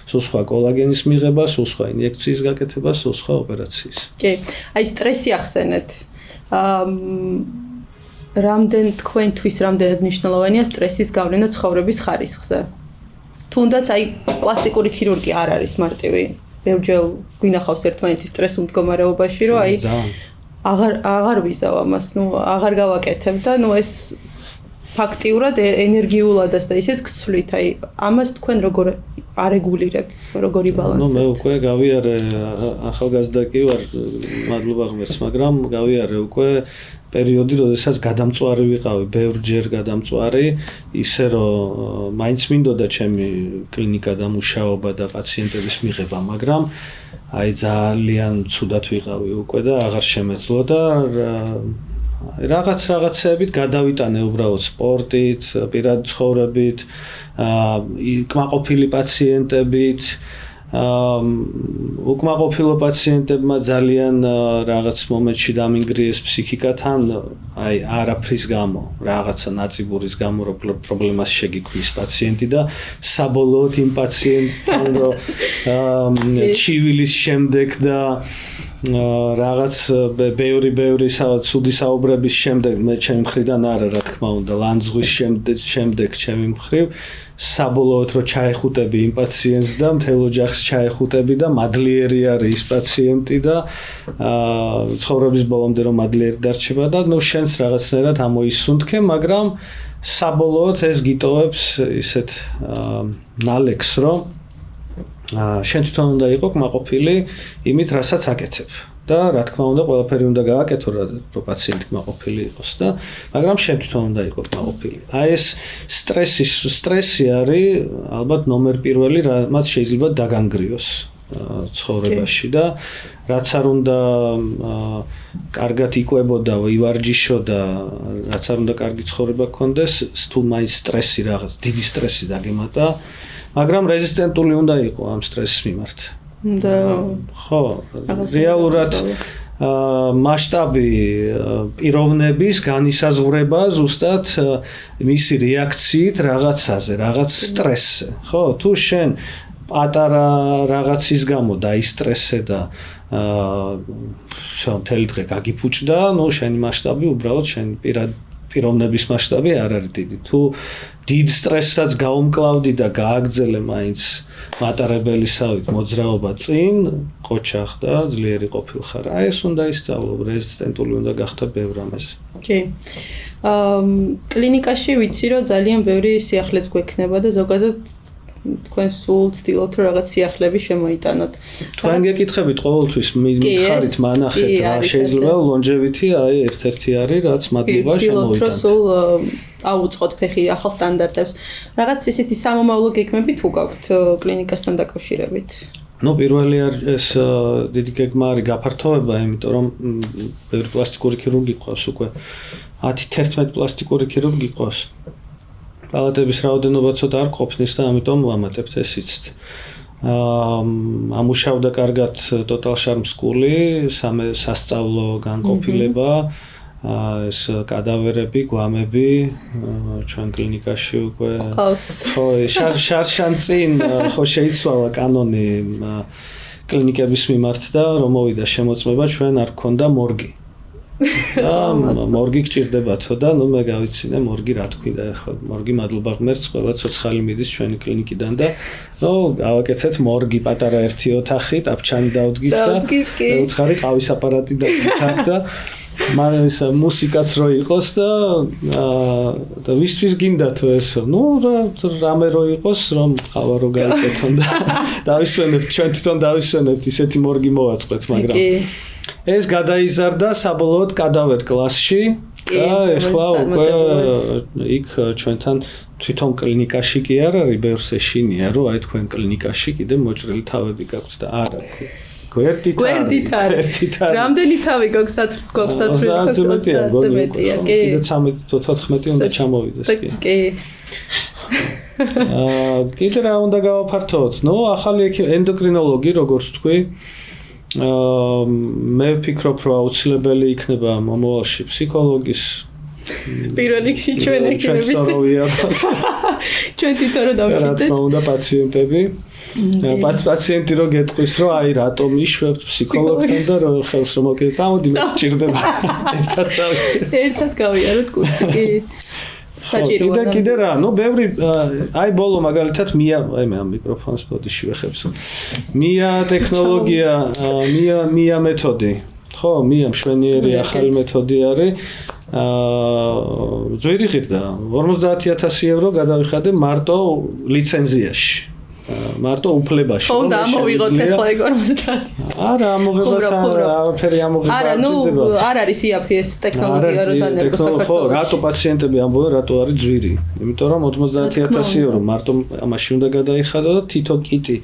სულ სხვა კოლაგენის მიღება, სულ სხვა ინიექციის გაკეთება, სულ სხვა ოპერაციის. კი, აი სტრესი ახსენეთ. თქვენთვის რამდენად მნიშვნელოვანია სტრესის გავლენა ცხოვრების ხარისხზე? თუნდაც აი პლასტიკური ქირურგი არ არის მარტივი. ბევრჯერ გვინახავს ერთმანეთის სტრესულ მდგომარეობაში, რომ აი აღარ ვიზავ ამას, აღარ გავაკეთებ და ეს ფაქტიურად ენერგიულადაც და ისეც გცვლით, აი ამას თქვენ როგორ არეგულირებთ, როგორ იბალანსებთ? მე უკვე გავიარე ახალგაზრდა კი ვარ, მადლობა ღმერთს, მაგრამ გავიარე უკვე პერიოდი, როდესაც გადამწვარი ვიყავი, ბევრჯერ გადამწვარი, ისე რომ მაინც მინდოდა ჩემი კლინიკა და მუშაობა და პაციენტების მიღება, მაგრამ აი ძალიან ცუდად ვიყავი უკვე და აღარ შემეძლო და რაღაცებით გადავიტანე უბრალოდ სპორტით, პირად ცხოვრებით, კმაყოფილი პაციენტებით. უკმაყოფილო პაციენტებმა ძალიან რაღაც მომენტში დამინგრიეს ფსიქიკა თან აი არაფრის გამო, რაღაცა ნაწიბურის გამო რომ პრობლემას შეგიქმნის პაციენტი და საბოლოოდ იმ პაციენტთან რომ ჩივილის შემდეგ და რაღაც ბევრი ცუდი საუბრების შემდეგ მე ჩემი მხრიდან არა რა თქმა უნდა ლანძღვის შემდეგ ჩემი მხრივ საბოლოოდ რომ ჩაეხუტები იმ პაციენტს და მთელ ოჯახს ჩაეხუტები და მადლიერი არის ის პაციენტი და ცხოვრების ბოლომდე რომ მადლიერი დარჩება და შენს რაღაცნაირად ამოისუნთქე, მაგრამ საბოლოოდ ეს გიტოვებს ისეთ ნალექს, რომ შენ თვითონ უნდა იყო კმაყოფილი იმით, რასაც აკეთებ. და რა თქმა უნდა ყველაფერი უნდა გააკეთო რომ პაციენტი კმაყოფილი იყოს და მაგრამ შენ თვითონ უნდა იყო კმაყოფილი. აი ეს სტრესი არის ალბათ ნომერ პირველი, რაც შეიძლება დაგანგრიოს ცხოვრებაში და რაც არ უნდა კარგად იკვებოდა, ივარჯიშო და რაც არ უნდა კარგი ცხოვრება გქონდეს, თუ მაინც სტრესი რაღაც, დიდი სტრესი დაგემატა, მაგრამ რეზისტენტული უნდა იყო ამ სტრესის მიმართ. და ხო, რეალურად მასშტაბი პიროვნების განისაზღვრება ზუსტად მისი რეაქციით რაღაცაზე, რაღაც სტრესზე. ხო, თუ შენ პატარა რაღაცის გამო დაისტრესე და მთელი დღე გაგიფუჭდა, შენი მასშტაბი უბრალოდ შენი პიროვნების მასშტაბი არ არის დიდი. თუ დიდ სტრესსაც გაუმკლავდი და გააგრძელე მაინც მატარებელისავით მოძრაობა წინ, ყოჩახ და ძლიერი ყოფილხარ. აი ეს უნდა ისწავლო, რეზისტენტული უნდა გახდა ბევრ ამაზე. კი. კლინიკაში ვიცი, რომ ძალიან ბევრი სიახლეც გვექნება და ზოგადად თქვენ სულ ცდილობთ რომ რაღაც სიახლეები შემოიტანოთ. თქვენ გეკითხებით ყოველთვის მითხარით მანახეთ რა შეიძლება longevity აი ერთ-ერთი არის რაც მადლობა შემოიტანოთ. რომ სულ აუწყოთ ფეხი ახალ სტანდარტებს. რაღაც ისეთი სამომავლო გეგმები თუ გაქვთ კლინიკასთან დაკავშირებით? პირველი ეს დიდი გეგმა არის გაფართოვება, იმიტომ რომ ბევრი პლასტიკური ქირურგი ყავს უკვე 10-11 პლასტიკური ქირურგი ყავს. პალატების რაოდენობა ცოტა არ ყოფნის და ამიტომ ვამატებთ ეს იცით. ამუშავდა კარგად Total Charm School-ი, სასწავლო განყოფილება, ეს კადავერები, გვამები, ჩვენ კლინიკაში უკვე ხო, შარშან წინ ხო შეიცვალა კანონი კლინიკების მიმართ და რომ მოვიდა შემოწმება, ჩვენ არ გქონდა მორგი. მორგი გჭირდებათო და ნუ მე გავიცინე მორგი რა თქვინდა ახლა მორგი მადლობა ღმერთს ყველა ცოცხალი მიდის ჩვენი კლინიკიდან და ნუ გავაკეთეთ მორგი პატარა ერთი ოთახი ტაფჩანი დავდგით და უთხარი ყავის აპარატი დავდგით და მაგრამ ეს მუსიკაც რო იყოს და ვისთვის გინდათ ესო ნუ რამე რო იყოს რომ ყავა რო გაიკეთონ და დავისვენებთ ჩვენ თვითონ დავისვენებთ ისეთი მორგი მოვაწყეთ მაგრამ ეს გადაიზარდა საბოლოოდ გადავედ კლასში და ეხლა უკვე იქ ჩვენთან თვითონ კლინიკაში კი არ არის ბევრს ეშინია რომ აი თქვენ კლინიკაში კიდე მოჭრილი თავები გაქვთ და არა გვერდით არის რამდენი თავი გაქვს დათვლილი მეტია კი კიდე 13-14 უნდა ჩამოვიდეს კი კიდე რა უნდა გავაფართოვოთ ნუ ახალი ენდოკრინოლოგი როგორც თქვი მე ვფიქრობ რომ აუცილებელი იქნება მომავალში ფსიქოლოგის პირველ რიგში ჩვენ ექიმებისთვის ჩვენ თვითონ რომ დავშიტეთ რა თქმა უნდა პაციენტები პაციენტი რო გეტყვის რომ აი რატომ იშვებთ ფსიქოლოგთან და რომ ხელს რომ მოკიდეთ წამოდი მე გჭირდება ერთად გავიაროთ კურსი კი საჭიროა კიდე რა ნუ ბევრი აი ბოლო მაგალითად მია აი მე ამ მიკროფონს ბოდიში ვეხებს მია ტექნოლოგია მია მეთოდი ხო მია მშვენიერი ახალი მეთოდი არის ძვირი ღირდა 50000 евро გადავიხადე მარტო ლიცენზიაში მარტო უფლებაში ხო და ამოვიღოთ ახლა ეგ 50 არა ამოღებას არაფერი ამოღება არა ნუ არ არის იაფი ეს ტექნოლოგია რო დანერგო საქართველოში ხო რატო პაციენტები ამბობენ რატო არის ძვირი იმიტომ რომ 50000 евро მარტო ამაში უნდა გადაიხადო და თითო კიტი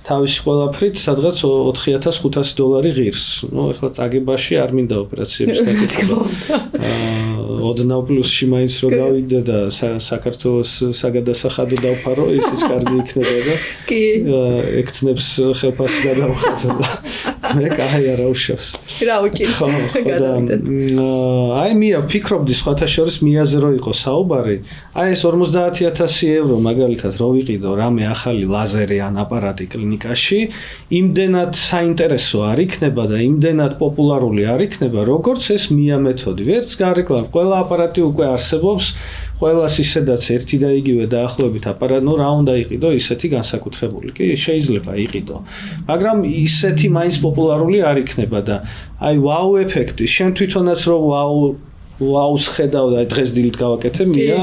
თავის ყველაფრით სადღაც $4500 ღირს. ნუ ეხლა წაგებაში არ მინდა ოპერაციების გაკეთება. ოდნავ პლუსში მაინც რო გავიდე და საქართველოს საგადასახადო დავფარო, ისიც კარგი იქნება და კი ექთნებს ხელფასი გადავხატო და მე კაი არა უშავს. რა უჭირს გადავიდეთ. აი მია ვფიქრობდი სხვათა შორის მიაზე რო იყო საუბარი, აი ეს 50000 евро მაგალითად რო ვიყიდო რამე ახალი ლაზერი ან აპარატი კლინიკაში, იმდენად საინტერესო არ იქნება და იმდენად პოპულარული არ იქნება, როგორც ეს მია მეთოდი. ვერც გარეკლამ, ყველა აპარატი უკვე არსებობს, ყველას ისედაც ერთი და იგივე დაახლოებით აპარატი, ნუ რა უნდა იყიდო, ისეთი განსაკუთრებული. კი, შეიძლება იყიდო. მაგრამ ისეთი მაინც პოპულარული არ იქნება და აი ვაუ ეფექტი, შენ თვითონაც რო ვაუს ხედავ და დღეს დილით გავაკეთე მია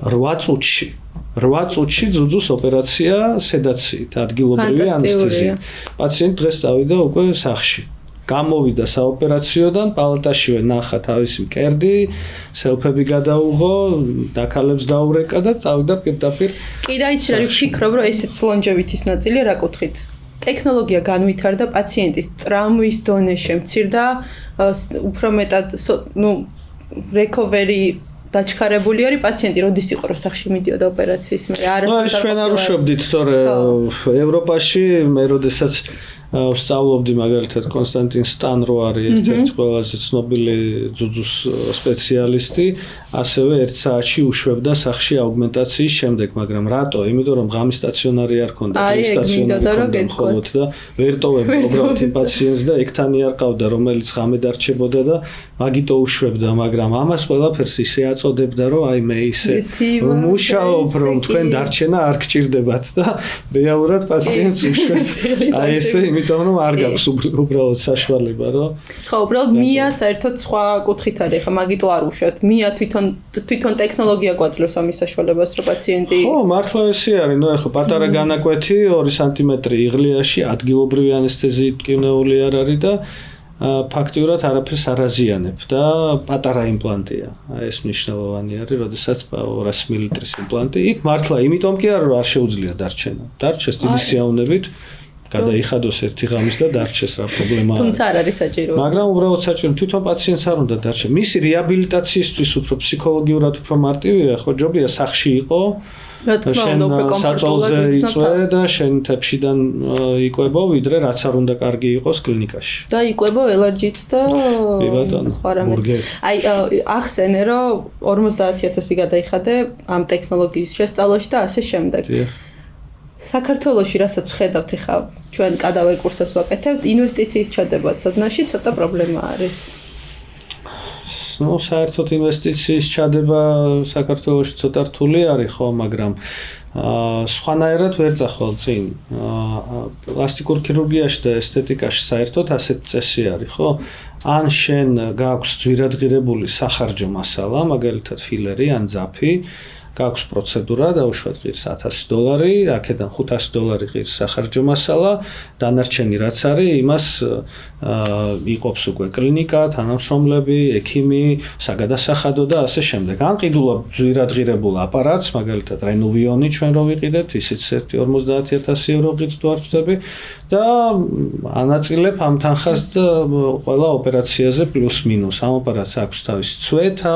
8 წუთში ძუძუს ოპერაცია სედაციით, ადგილობრივი ანესთეზია. პაციენტი დღეს წავიდა უკვე სახლში. გამოვიდა საოპერაციოდან, პალატაშივე ნახა თავისი მკერდი, სელფები გადაუღო, დაქალებს დაურეკა და წავიდა პირდაპირ. კი და იცი რა ვფიქრობ, რომ ესეც ლონჯევითის ნაწილია რა კუთხით. ტექნოლოგია განვითარდა, პაციენტის ტრამვის დონე შემცირდა, უფრო მეტად recovery დაჩქარებული არის პაციენტი, როდის იყო რომ სახლში მიდიოდა ოპერაციის მერე. ეს ჩვენ არ უშვებდით, თორე ევროპაში მე როდესაც ვსწავლობდი მაგალითად კონსტანტინ სტანრო არის ერთ-ერთი ყველაზე ცნობილი ძუძუს სპეციალისტი, ასევე 1 საათში უშვებდა სახლში აუგმენტაციის შემდეგ, მაგრამ რატო? იმიტომ რომ ღამის სტაციონარი არ ქონდა, დღის სტაციონარი მხოლოდ და ვერ ტოვებდა უბრალოდ იმ პაციენტს და ეგთანი არ ყავდა, რომელიც ღამე დარჩებოდა და მაგიტო უშვებდა, მაგრამ ამას ყველაფერს ისე აწოდებდა, რომ აი მე ისე მუშაობ, რომ თქვენ დარჩენა არ გჭირდებათ და რეალურად პაციენტს უშვებთ. აი ესე იმიტომ რომ არ გაქვს უბრალოდ საშუალება, რომ ხო, უბრალოდ მია საერთოდ სხვა კუთხით არის, ხა მაგიტო არ უშვებთ. მია თვითონ ტექნოლოგია გვაძლევს ამის საშუალებას, რომ პაციენტი ხო, მართლა ესე არის, ნუ ეხლა პატარა განაკვეთი 2 სანტიმეტრი იღლიაში ადგილობრივი ანესთეზიით მკვნეული არ არის და ფაქტიურად არაფერს არ აზიანებ და პატარა იმპლანტია. ეს მნიშვნელოვანი არის, როდესაც 200 მილილიტრის იმპლანტი. იქ მართლა იმიტომ კი არა, რომ არ შეუძლია დარჩენა. დარჩეს დიდი სიაოვნებით. გადაიხადოს ერთი ღამის და დარჩეს რა პრობლემაა. თუმცა არ არის საჭირო. მაგრამ უბრალოდ საჭირო თვითონ პაციენტს არ უნდა დარჩე. მისი რეაბილიტაციისთვის უფრო ფსიქოლოგიურად უფრო მარტივია, ხო ჯობია სახლში იყო. რა თქმა უნდა, უფრო კომფორტულად იწვე და შენ თებშიდან იყვებო, ვიდრე რაც არ უნდა კარგი იყოს კლინიკაში. და იყვებო ელარჯიც და სხვა რამეც. აი ახსენე რომ 50000 გადაიხადე ამ ტექნოლოგიის შესწავლაში და ასე შემდეგ. საქართველოში რასაც ხედავთ ხა ჩვენ კადავერ კურსებს ვაკეთებთ, ინვესტიციის ჩადება ცოდნაში ცოტა პრობლემა არის. ნუ საერთოდ ინვესტიციის ჩადება საქართველოში ცოტა რთული არის ხო, მაგრამ სხვანაირად ვერ წახვალ წინ. პლასტიკურ ქირურგიაში და ესთეტიკაში საერთოდ ასეთ წესი არის, ხო? ან შენ გაქვს ძვირადღირებული სახარჯო მასალა, მაგალითად ფილერი ან ძაფი, გაქვს პროცედურა, დაუშვათ ღირს $1000, აქედან $500 ღირს სახარჯო მასალა, დანარჩენი რაც არის, იმას იყოფს უკვე კლინიკა, თანამშრომლები, ექიმი, საგადასახადო და ასე შემდეგ. ან ყიდულა ძვირადღირებულ აპარატს, მაგალითად რენოვიონი ჩვენ რო ვიყიდეთ, ისიც 50,000 € ღირს თუ არ ვწდები და ანაწილებ ამ თანხას და ყველა ოპერაციაზე პლუს მინუს. ამ აპარატს აქვს თავისი წვეთა,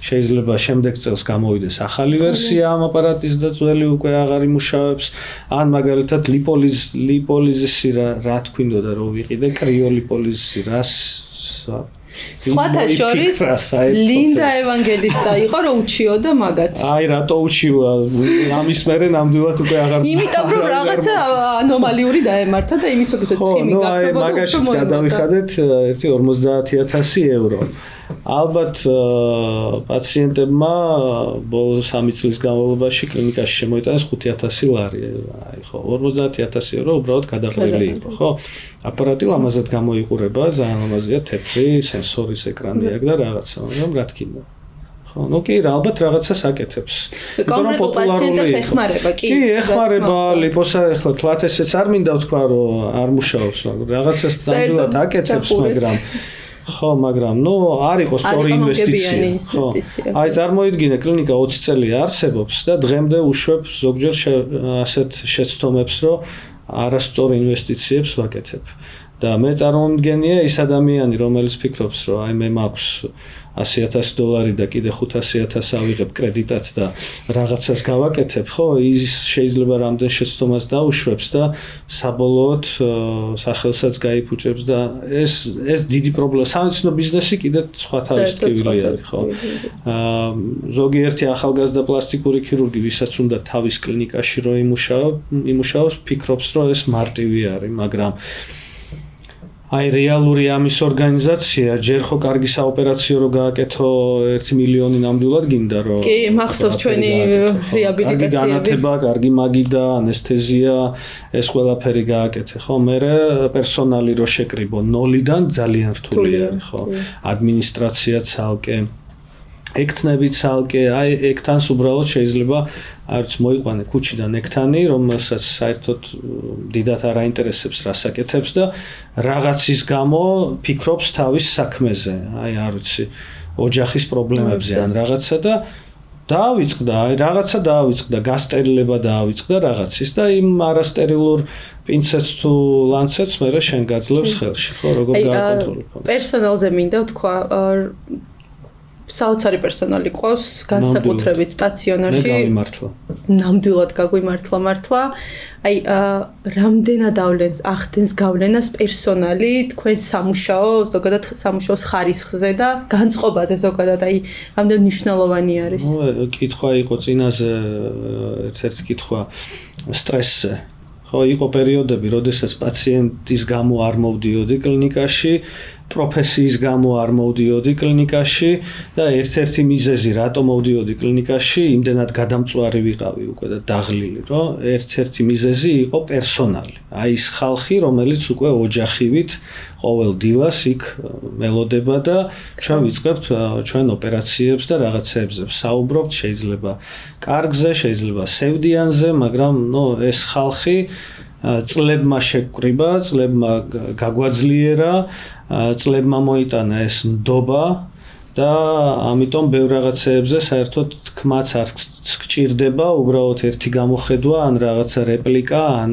შეიძლება შემდეგ წელს გამოვიდეს ახალი ვერსია ამ აპარატის და ძველი უკვე აღარ იმუშავებს. ან მაგალითად ლიპოლიზისი რა თქვინდოდა რომ ვიყიდე კრიოლიპოლიზისი რას სხვათა შორის ლინდა ევანგელისტა იყო რომ უჩიოდა მაგათ. აი რატო უჩივა? ამის მერე ნამდვილად უკვე აღარ. იმიტომ რომ რაღაცა ანომალიური დაემართა და იმის უკეთ ცხიმი გაქრობა. ნუ აი მაგაშიც გადავიხადეთ 50,000 €. ალბათ პაციენტებმა ბოლო 3 წლის განმავლობაში კლინიკაში შემოიტანეს $5,000. აი ხო 50,000 € უბრალოდ გადაყრილი იყო, ხო? აპარატი ლამაზად გამოიყურება, ძალიან ლამაზია, თეთრი, სენსორის ეკრანი აქვს და რაღაცა, მაგრამ რა თქმა. ხო, ნუ კი რა, ალბათ რაღაცას აკეთებს. კონკრეტულ პაციენტებს ეხმარება, კი. კი, ეხმარება, ლიპოსა, ეხლა თლათ ესეც არ მინდა ვთქვა, რომ არ მუშაობს, მაგრამ რაღაცას ნამდვილად აკეთებს, მაგრამ ხო, მაგრამ ნუ არ იყოს სწორი ინვესტიცია. ხო. აი წარმოიდგინე, კლინიკა 20 წელი არსებობს და დღემდე უშვებ ზოგჯერ ასეთ შეცდომებს, რომ არასწორი ინვესტიციებს ვაკეთებ. და მე წარმომიდგენია ის ადამიანი, რომელიც ფიქრობს, რომ აი მე მაქვს $100,000 და კიდე $500,000 ავიღებ კრედიტად და რაღაცას გავაკეთებ, ხო? ის შეიძლება რამდენ შეცდომას დაუშვებს და საბოლოოდ სახელსაც გაიფუჭებს და ეს დიდი პრობლემა. სამეცნიერო ბიზნესი კიდე სხვა თავის ტკივილი არის, ხო? ზოგიერთი ახალგაზრდა პლასტიკური ქირურგი, ვისაც უნდა თავის კლინიკაში რო იმუშაოს, ფიქრობს, რომ ეს მარტივი არის, მაგრამ აი რეალური ამის ორგანიზაცია ჯერ ხო კარგი საოპერაციო რო გააკეთო 1 მილიონი ნამდვილად გინდა რომ კი მახსოვს ჩვენი რეაბილიტაციები განათება კარგი მაგიდა ანესთეზია ეს ყველაფერი გააკეთე ხო მე პერსონალი რო შეკრიბო ნოლიდან ძალიან რთული არის ხო ადმინისტრაცია ცალკე ექტნები ცალკე აი ექტანს უბრალოდ შეიძლება არც მოიყვანე ქუჩიდან ექტანი რომელსაც საერთოდ დიდათ არ აინტერესებს რას აკეთებს და რაღაცის გამო ფიქრობს თავის საქმეზე აი არ ვიცი ოჯახის პრობლემებზე ან რაღაცა და დაავიწყდა აი რაღაცა დაავიწყდა გასტერილება დაავიწყდა რაღაცის და იმ არასტერილურ პინცეტს თუ ლანცეტს მე შენ გაძლევს ხელში ხო როგორ გააკონტროლებ პერსონალზე მინდა ვთქვა საოცარი პერსონალი ყავს განსაკუთრებით სტაციონარში. მე გამიმართლა. ნამდვილად გაგვიმართლა. აი რამდენად ახდენს გავლენას პერსონალი თქვენ სამუშაო, ზოგადად სამუშაოს ხარისხზე და განწყობაზე ზოგადად აი რამდენ მნიშვნელოვანი არის. ნუ კითხვა იყო წინაზე ერთ-ერთი კითხვა სტრესზე. ხო იყო პერიოდები, როდესაც პაციენტის გამო არ მოვდიოდი კლინიკაში პროფესიის გამო არ მოვდიოდი კლინიკაში და ერთ-ერთი მიზეზი რატომ მოვდიოდი კლინიკაში იმდენად გადამწვარი ვიყავი უკვე და დაღლილი რომ ერთ-ერთი მიზეზი იყო პერსონალი აი ის ხალხი რომელიც უკვე ოჯახივით ყოველ დილას იქ მელოდება და ჩვენ ვიწყებთ ჩვენ ოპერაციებს და რაღაცეებზე საუბრობთ შეიძლება კარგზე შეიძლება სევდიანზე მაგრამ ნუ ეს ხალხი წლებმა შეკრიბა წლებმა გაგვაძლიერა წლებმა მოიტანა ეს ნდობა და ამიტომ ბევრ რაღაცეებზე საერთოდ თქმაც არ გჭირდება უბრალოდ ერთი გამოხედვა ან რაღაცა რეპლიკა ან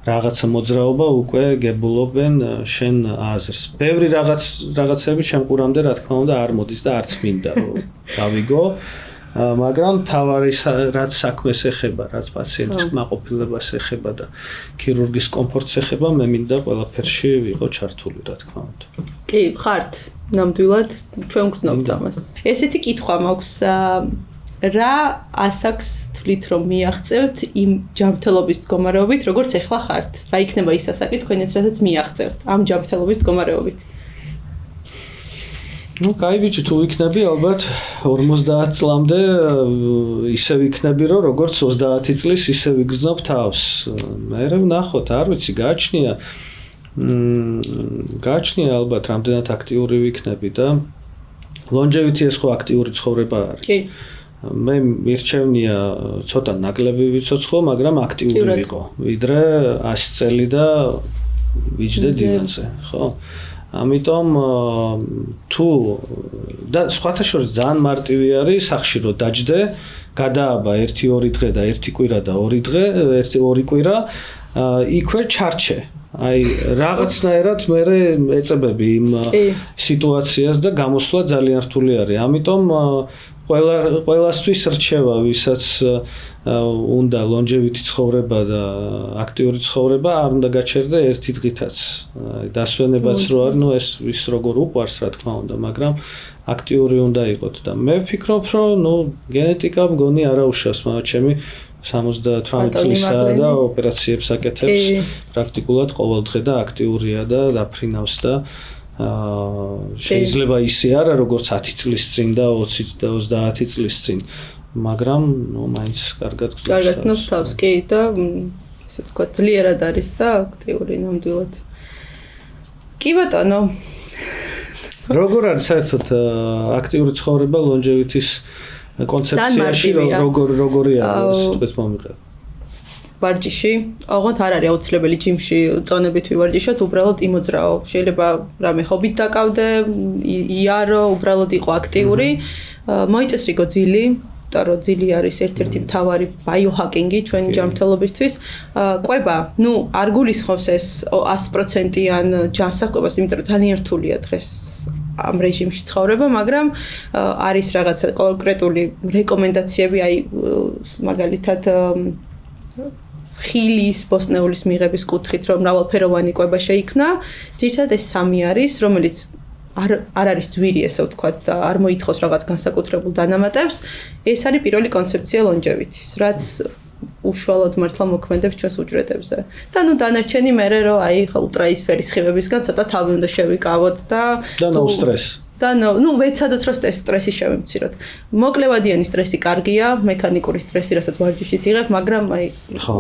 რაღაცა მოძრაობა უკვე გებულობენ შენ აზრს ბევრი რაღაცები შემყურამდე რა თქმა უნდა არ მოდის და არც მინდა რომ გავიგო მაგრამ თავარი რაც საქმეს ეხება, რაც პაციენტის კმაყოფილებას ეხება და ქირურგის კომფორტს ეხება, მე მინდა ყველაფერში ვიყო ჩართული, რა თქმა უნდა. კი, ხართ, ნამდვილად ჩვენ გვგზნობთ ამას. ესეთი კითხვა მაქვს, რა ასაკს თვლით რომ მიაღწევთ იმ ჯანმრთელობის მდგომარეობით, როგორც ახლა ხართ? რა იქნება ის ასაკი თქვენიც, რასაც მიაღწევთ ამ ჯანმრთელობის მდგომარეობით? Ну, кай ბიჭი თუ იქნები ალბათ 50 წლამდე ისე ვიქნები რომ როგორც 30 წლის ისე ვიგრძნობ თავს. მე ვნახოთ, არ ვიცი, გაჩნია ალბათ რამდენად აქტიური ვიქნები და longevity ეს ხო აქტიური ცხოვრება არის. კი. მე მირჩევნია ცოტა ნაკლები ვიცოცხლო, მაგრამ აქტიური ვიყო, ვიდრე 100 წელი და ვიჯდე დივანზე, ხო? ამიტომ თუ და სხვათა შორის ძალიან მარტივი არის სახში რომ დაჯდე, გადააბა 1-2 დღე და 1 კვირა და 2 დღე, 1-2 კვირა, იქვე ჩარჩე. აი რაღაცნაირად მე ეწებები იმ სიტუაციას და გამოსვლა ძალიან რთული არის. ამიტომ ყველასთვის რჩევა, ვისაც უნდა longevity ცხოვრება და აქტიური ცხოვრება, არ უნდა გაჩერდე ერთი დღითაც. დასვენებაც რო არის, ну ეს ის როგორ უყვარს, რა თქმა უნდა, მაგრამ აქტიური უნდა იყოთ და მე ვფიქრობ, რომ გენეტიკა მგონი არა უშავს, მაგრამ ჩემი 78 წლისაა და ოპერაციებს აკეთებს პრაქტიკულად ყოველ დღე და აქტიურია და დაფრინავს და შეიძლება ისე არა როგორც 10 წლის წინ და 20 და 30 წლის წინ, მაგრამ მაინც კარგად გწნობს თავს, კი და ესე ვთქვათ, ძლიერად არის და აქტიური ნამდვილად. კი ბატონო. როგორ არის საერთოდ აქტიური ცხოვრება longevity-ის კონცეფციაში როგორი არის თქვენ მომიყევ? ვარჯიში, ოღონდ არ არის აუცილებელი ჯიმში წონებით ვივარჯიშოთ, უბრალოდ იმოძრაო. შეიძლება რამე ჰობით დაკავდე, იარო, უბრალოდ იყო აქტიური. მოიწესრიგო ძილი, იმიტომ რომ ძილი არის ერთ-ერთი მთავარი ბაიოჰაკინგი ჩვენი ჯანმრთელობისთვის. ყვება, არ გულისხმობს ეს 100%-იან ჯანსაღკვებას, იმიტომ რომ ძალიან რთულია დღეს ამ რეჟიმში ცხოვრება, მაგრამ არის რაღაცა კონკრეტული რეკომენდაციები, აი მაგალითად ხილის, ბოსტნეულის მიღების კუთხით, რომ მრავალფეროვანი კვება შეიქმნა. ძირითადად ეს 3 არის, რომელიც არ არის ძვირი, ესე ვთქვათ, და არ მოითხოვს რაღაც განსაკუთრებულ დანამატებს. ეს არის პირველი კონცეფცია longevity-ის, რაც უშუალოდ მართლა მოქმედებს ჩვენს უჯრედებზე. და დანარჩენი მერე რომ აი ულტრაისფერის სხივებისგან ცოტა თავი უნდა შევიკავოთ და no stress. და ვეცადოთ რომ სტრესი შევიმციროთ. მოკლევადიანი სტრესი კარგია, მექანიკური სტრესი, რასაც ვარჯიშით იღებ, მაგრამ აი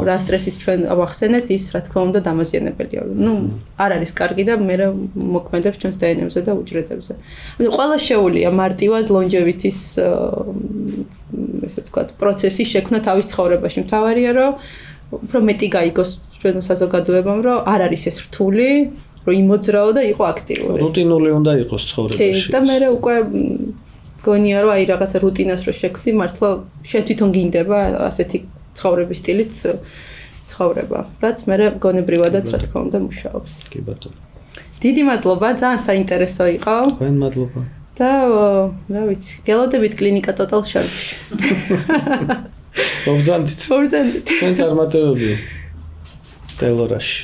რა სტრესით ჩვენ ავახსენეთ, ის რა თქმა უნდა დამაზიანებელია. არ არის კარგი და მე მოქმედებს ჩვენს დნმ-ზე და უჯრედებზე. ყველა შეუულია მარტივად longevity-ის ესე ვთქვათ, პროცესი შექმნა თავის ცხოვრებაში. მთავარია რომ უფრო მეტი გაიგოს ჩვენ საზოგადოებამ, რომ არ არის ეს რთული, რომ იმოძრაო და იყო აქტიური. რუტინული უნდა იყოს ცხოვრებაში. და მე უკვე გონია რომ აი რაღაცა რუტინას რო შექმნი, მართლა შენ თვითონ გინდება ასეთი ცხოვრების სტილით ცხოვრება, რაც მე გონებრივადაც რა თქმა უნდა მუშაობს. კი ბატონო. დიდი მადლობა, ძალიან საინტერესო იყო. თქვენ მადლობა. და რა ვიცი, გელოდებით კლინიკა Total Sharp-ში. მოგზანდით. თქვენ წარმატებები. ტელორაში.